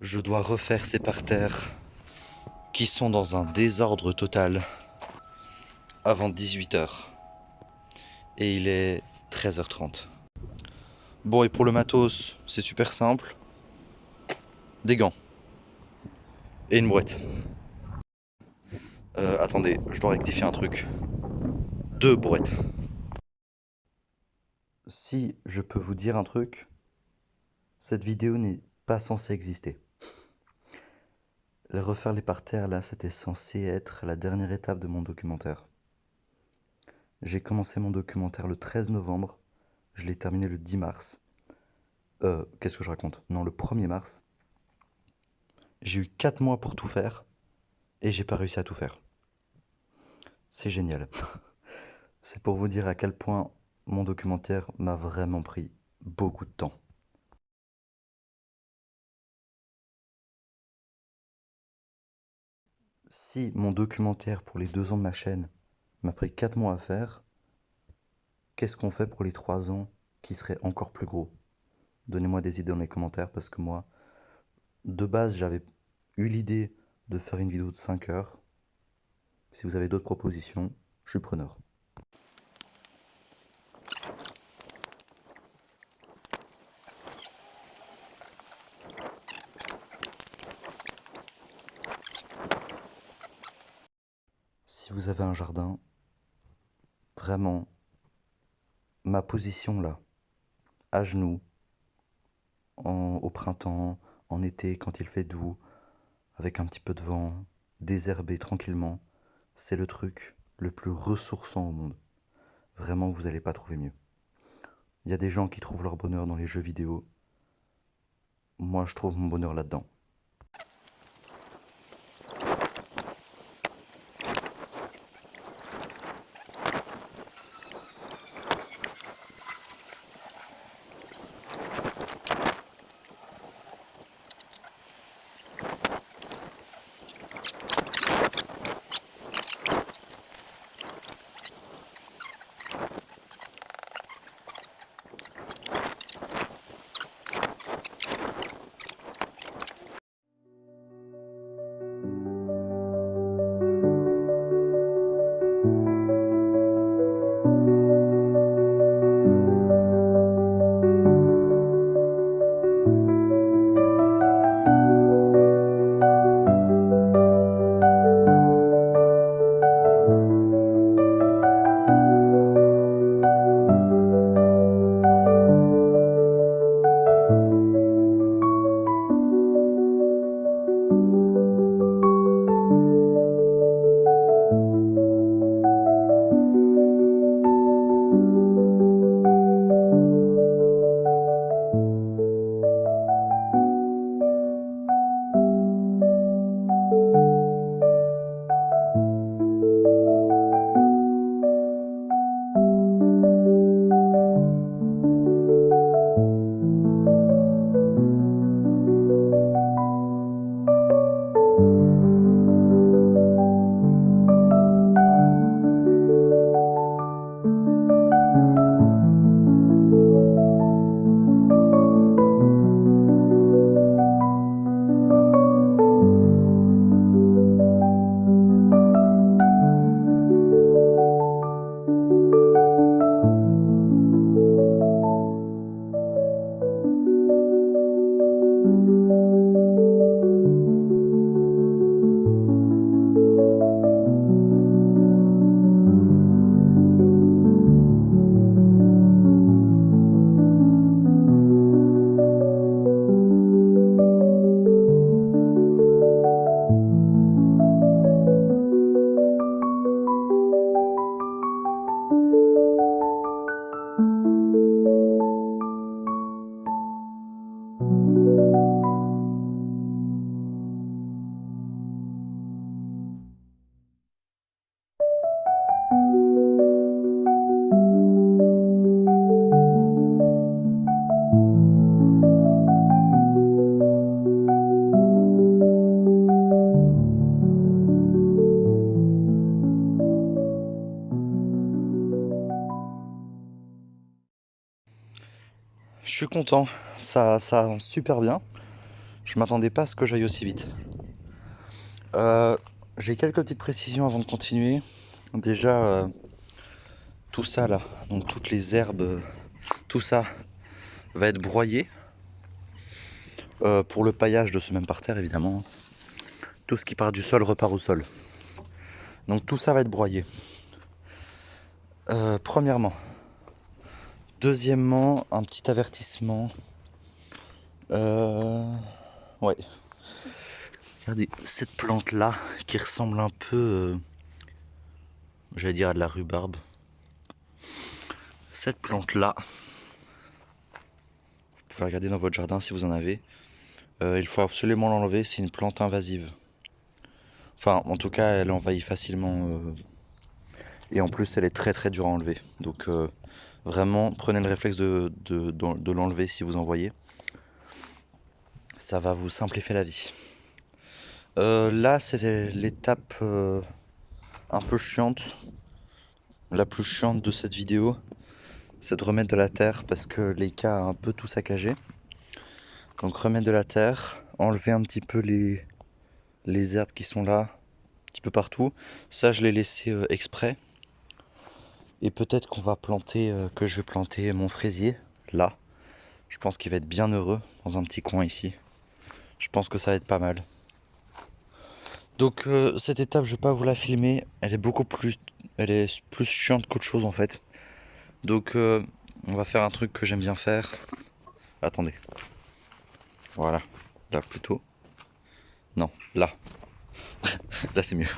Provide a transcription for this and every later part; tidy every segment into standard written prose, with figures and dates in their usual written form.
Je dois refaire ces parterres qui sont dans un désordre total avant 18h. Et il est 13h30. Bon, et pour le matos, c'est super simple. Des gants et une brouette. Attendez, je dois rectifier un truc. Deux brouettes. Si je peux vous dire un truc, cette vidéo n'est pas censée exister. Refaire les parterres là, c'était censé être la dernière étape de mon documentaire. J'ai commencé mon documentaire le 13 novembre, je l'ai terminé le 10 mars. Qu'est-ce que je raconte? Non, le 1er mars. J'ai eu 4 mois pour tout faire et j'ai pas réussi à tout faire. C'est génial. C'est pour vous dire à quel point mon documentaire m'a vraiment pris beaucoup de temps. Si mon documentaire pour les 2 ans de ma chaîne m'a pris 4 mois à faire, qu'est-ce qu'on fait pour les 3 ans qui seraient encore plus gros? Donnez-moi des idées dans les commentaires parce que moi, de base, j'avais eu l'idée de faire une vidéo de 5 heures. Si vous avez d'autres propositions, je suis preneur. Si vous avez un jardin, vraiment, ma position là, à genoux, au printemps, en été, quand il fait doux, avec un petit peu de vent, désherbé tranquillement, c'est le truc le plus ressourçant au monde. Vraiment, vous n'allez pas trouver mieux. Il y a des gens qui trouvent leur bonheur dans les jeux vidéo. Moi, je trouve mon bonheur là-dedans. Je suis content, ça avance super bien. Je m'attendais pas à ce que j'aille aussi vite. J'ai quelques petites précisions avant de continuer. Déjà, tout ça là, donc toutes les herbes, tout ça va être broyé pour le paillage de ce même parterre évidemment. Tout ce qui part du sol repart au sol. Donc tout ça va être broyé. Premièrement. Deuxièmement, un petit avertissement. Ouais. Regardez cette plante là qui ressemble un peu, j'allais dire à de la rhubarbe. Cette plante là, vous pouvez regarder dans votre jardin si vous en avez. Il faut absolument l'enlever, c'est une plante invasive. Enfin, en tout cas, elle envahit facilement. Et en plus, elle est très très dure à enlever. Donc, vraiment, prenez le réflexe de l'enlever si vous en voyez. Ça va vous simplifier la vie. Là, c'est l'étape un peu chiante. La plus chiante de cette vidéo, c'est de remettre de la terre parce que Leica a un peu tout saccagé. Donc, remettre de la terre, enlever un petit peu les herbes qui sont là, un petit peu partout. Ça, je l'ai laissé exprès. Et peut-être qu'on va planter, que je vais planter mon fraisier là. Je pense qu'il va être bien heureux dans un petit coin ici. Je pense que ça va être pas mal. Donc cette étape, je vais pas vous la filmer. Elle est plus chiante qu'autre chose en fait. Donc on va faire un truc que j'aime bien faire. Attendez. Voilà. Là plutôt. Non, là. Là c'est mieux.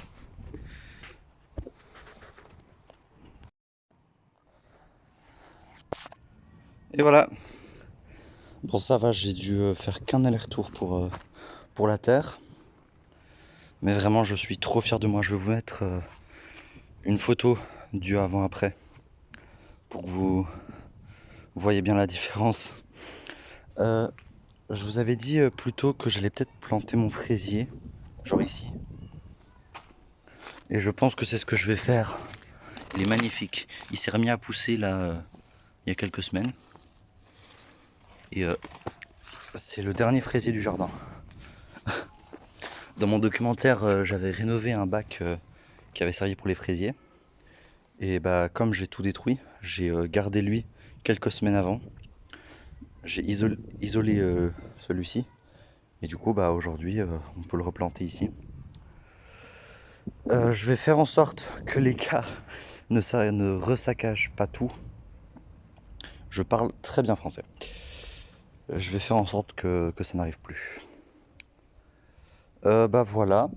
Et voilà. Bon ça va, j'ai dû faire qu'un aller-retour pour la terre. Mais vraiment, je suis trop fier de moi. Je vais vous mettre une photo du avant-après pour que vous voyez bien la différence. Je vous avais dit plus tôt que j'allais peut-être planter mon fraisier, genre ici. Et je pense que c'est ce que je vais faire. Il est magnifique. Il s'est remis à pousser là il y a quelques semaines. Et c'est le dernier fraisier du jardin. Dans mon documentaire, j'avais rénové un bac qui avait servi pour les fraisiers. Et bah comme j'ai tout détruit, j'ai gardé lui quelques semaines avant. J'ai isolé celui-ci. Et du coup bah aujourd'hui on peut le replanter ici. Je vais faire en sorte que les cas ne ressaccagent pas tout. Je parle très bien français. Je vais faire en sorte que ça n'arrive plus. Bah voilà,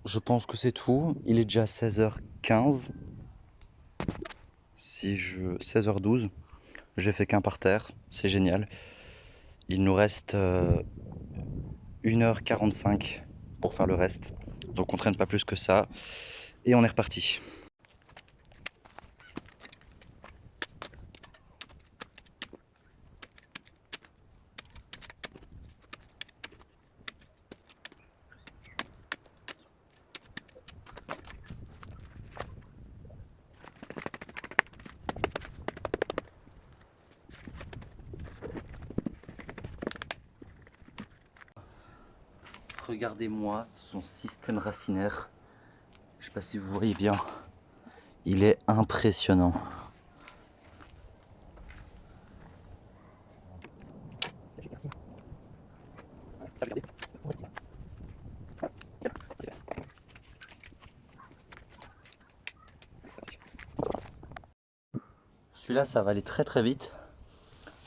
je pense que c'est tout. Il est déjà 16h15. 16h12. J'ai fait qu'un parterre, c'est génial. Il nous reste 1h45 pour faire le reste. Donc on traîne pas plus que ça. Et on est reparti. Regardez-moi son système racinaire. Je sais pas si vous voyez bien. Il est impressionnant. Celui-là, ça va aller très très vite.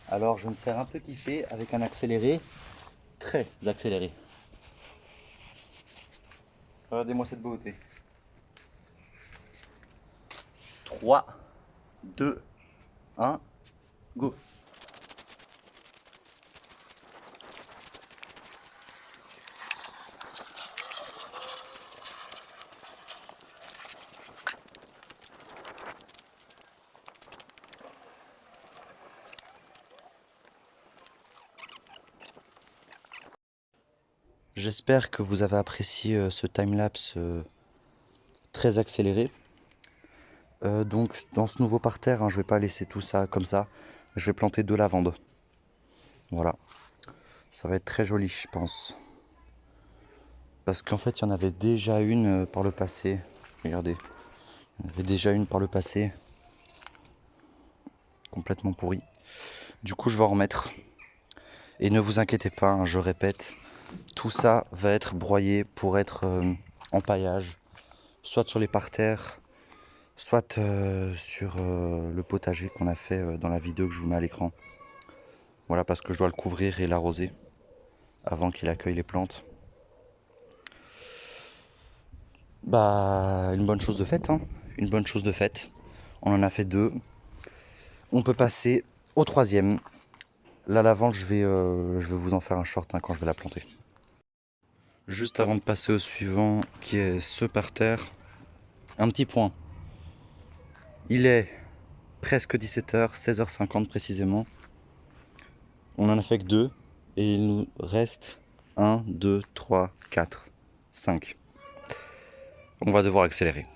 Alors je vais me faire un peu kiffer avec un accéléré très accéléré. Regardez-moi cette beauté. 3, 2, 1, go. J'espère que vous avez apprécié ce timelapse très accéléré. Donc dans ce nouveau parterre, hein, je vais pas laisser tout ça comme ça. Je vais planter 2 lavandes. Voilà. Ça va être très joli, je pense. Parce qu'en fait, il y en avait déjà une par le passé. Regardez. Il y en avait déjà une par le passé. Complètement pourrie. Du coup, je vais en remettre. Et ne vous inquiétez pas, hein, je répète, tout ça va être broyé pour être en paillage. Soit sur les parterres, soit sur le potager qu'on a fait dans la vidéo que je vous mets à l'écran. Voilà, parce que je dois le couvrir et l'arroser avant qu'il accueille les plantes. Bah, une bonne chose de faite, hein. Une bonne chose de faite. On en a fait 2. On peut passer au 3e. La lavande, je vais vous en faire un short hein, quand je vais la planter. Juste avant de passer au suivant, qui est ce parterre, un petit point. Il est presque 17h, 16h50 précisément. On en a fait que 2 et il nous reste 1, 2, 3, 4, 5. On va devoir accélérer.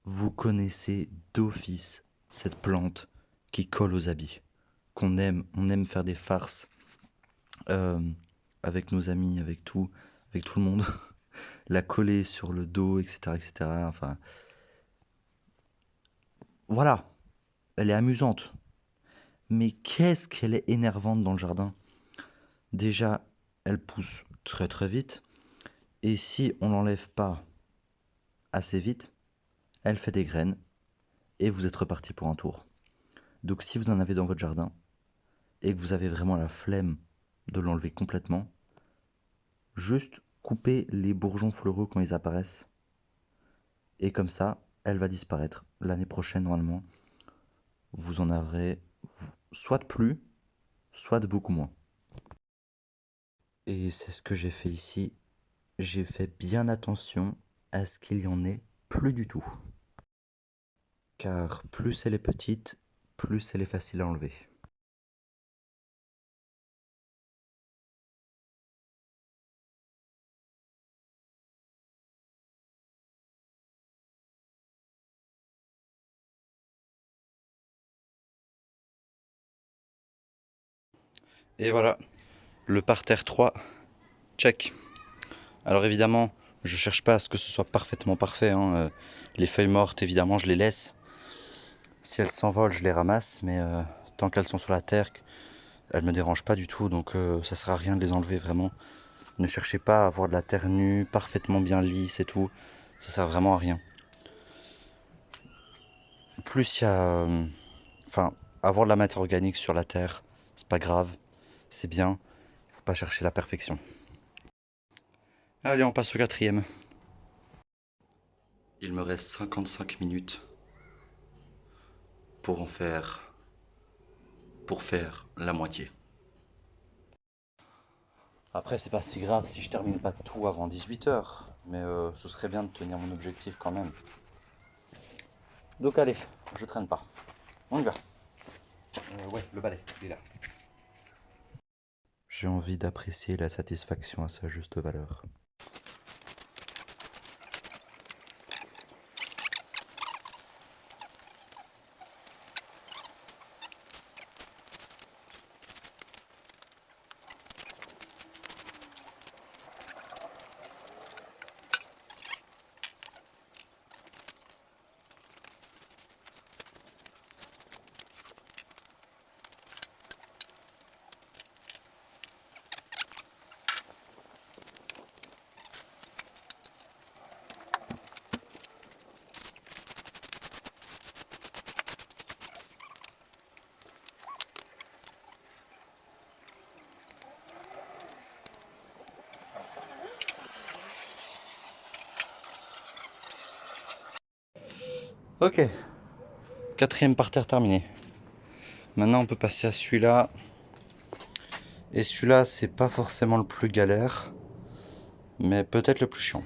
Vous connaissez d'office cette plante qui colle aux habits, qu'on aime, on aime faire des farces avec nos amis, avec tout le monde, la coller sur le dos, etc., etc. Enfin, voilà, elle est amusante. Mais qu'est-ce qu'elle est énervante dans le jardin. Déjà, elle pousse très très vite. Et si on l'enlève pas assez vite, elle fait des graines. Et vous êtes reparti pour un tour. Donc si vous en avez dans votre jardin, et que vous avez vraiment la flemme de l'enlever complètement, juste coupez les bourgeons fleureux quand ils apparaissent. Et comme ça, elle va disparaître. L'année prochaine, normalement, vous en aurez soit de plus, soit de beaucoup moins. Et c'est ce que j'ai fait ici. J'ai fait bien attention à ce qu'il y en ait plus du tout. Car plus elle est petite, plus elle est facile à enlever. Et voilà, le parterre 3, check. Alors évidemment, je cherche pas à ce que ce soit parfaitement parfait, hein. Les feuilles mortes, évidemment, je les laisse. Si elles s'envolent, je les ramasse, mais tant qu'elles sont sur la terre, elles me dérangent pas du tout, donc ça sert à rien de les enlever vraiment. Ne cherchez pas à avoir de la terre nue, parfaitement bien lisse et tout, ça sert vraiment à rien. Plus il y a... Enfin, avoir de la matière organique sur la terre, c'est pas grave, c'est bien, il faut pas chercher la perfection. Allez, on passe au 4e. Il me reste 55 minutes pour faire la moitié. Après, c'est pas si grave si je termine pas tout avant 18h, mais ce serait bien de tenir mon objectif quand même. Donc allez, je traîne pas. On y va. Ouais, le balai, il est là. J'ai envie d'apprécier la satisfaction à sa juste valeur. Ok, 4e parterre terminé. Maintenant on peut passer à celui-là. Et celui-là c'est pas forcément le plus galère, mais peut-être le plus chiant.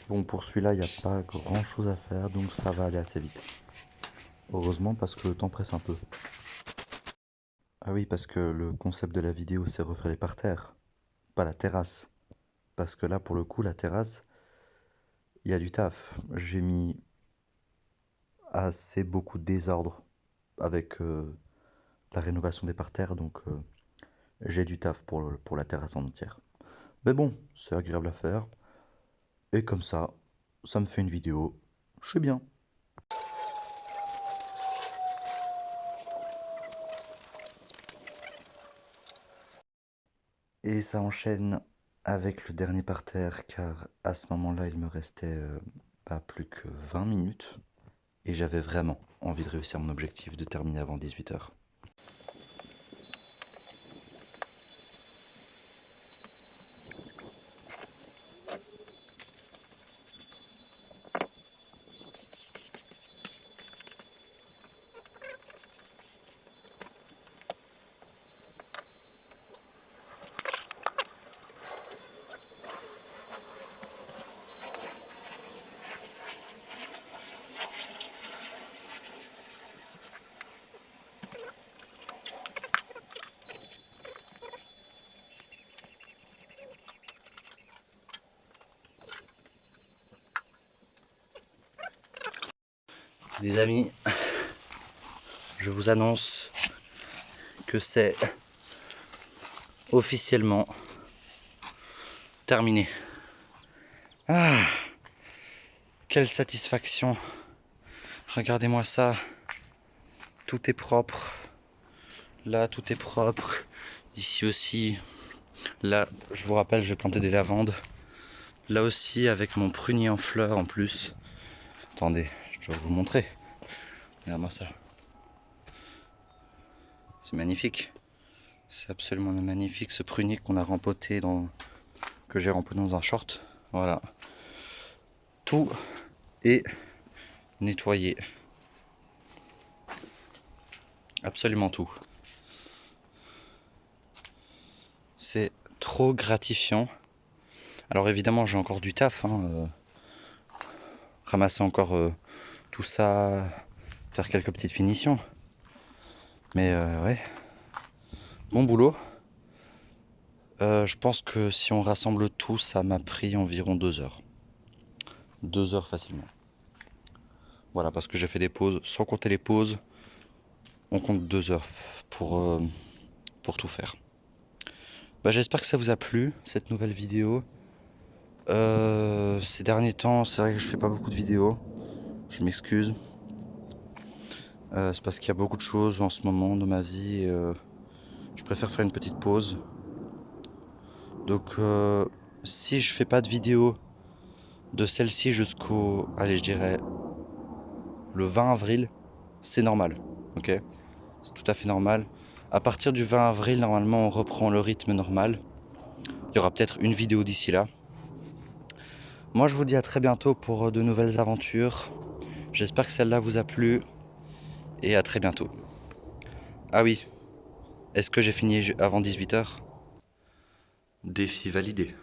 Bon, pour celui-là, il n'y a pas grand chose à faire, donc ça va aller assez vite. Heureusement, parce que le temps presse un peu. Ah oui, parce que le concept de la vidéo, c'est refaire les parterres, pas la terrasse. Parce que là, pour le coup, la terrasse, il y a du taf. J'ai mis assez beaucoup de désordre avec la rénovation des parterres, donc j'ai du taf pour la terrasse en entière. Mais bon, c'est agréable à faire. Et comme ça me fait une vidéo. Je suis bien. Et ça enchaîne avec le dernier parterre, car à ce moment-là, il me restait pas plus que 20 minutes. Et j'avais vraiment envie de réussir mon objectif de terminer avant 18 h. Les amis, je vous annonce que c'est officiellement terminé. Ah, quelle satisfaction. Regardez-moi ça. Tout est propre. Là, tout est propre. Ici aussi. Là, je vous rappelle, j'ai planté des lavandes. Là aussi, avec mon prunier en fleurs en plus. Attendez, je vais vous montrer. Regarde-moi ça. C'est magnifique. C'est absolument magnifique ce prunier qu'on a rempoté que j'ai rempoté dans un short. Voilà. Tout est nettoyé. Absolument tout. C'est trop gratifiant. Alors évidemment, j'ai encore du taf. Ramasser encore tout ça, faire quelques petites finitions. Mais ouais, bon boulot. Je pense que si on rassemble tout, ça m'a pris environ 2 heures. 2 heures facilement. Voilà, parce que j'ai fait des pauses. Sans compter les pauses, on compte 2 heures pour tout faire. Bah, j'espère que ça vous a plu, cette nouvelle vidéo. Ces derniers temps, c'est vrai que je fais pas beaucoup de vidéos. Je m'excuse. C'est parce qu'il y a beaucoup de choses en ce moment dans ma vie. Je préfère faire une petite pause. Donc, si je fais pas de vidéo de celle-ci jusqu'au, allez, je dirais le 20 avril, c'est normal. Ok? C'est tout à fait normal. À partir du 20 avril, normalement, on reprend le rythme normal. Il y aura peut-être une vidéo d'ici là. Moi, je vous dis à très bientôt pour de nouvelles aventures. J'espère que celle-là vous a plu et à très bientôt. Ah oui, est-ce que j'ai fini avant 18 h? Défi validé.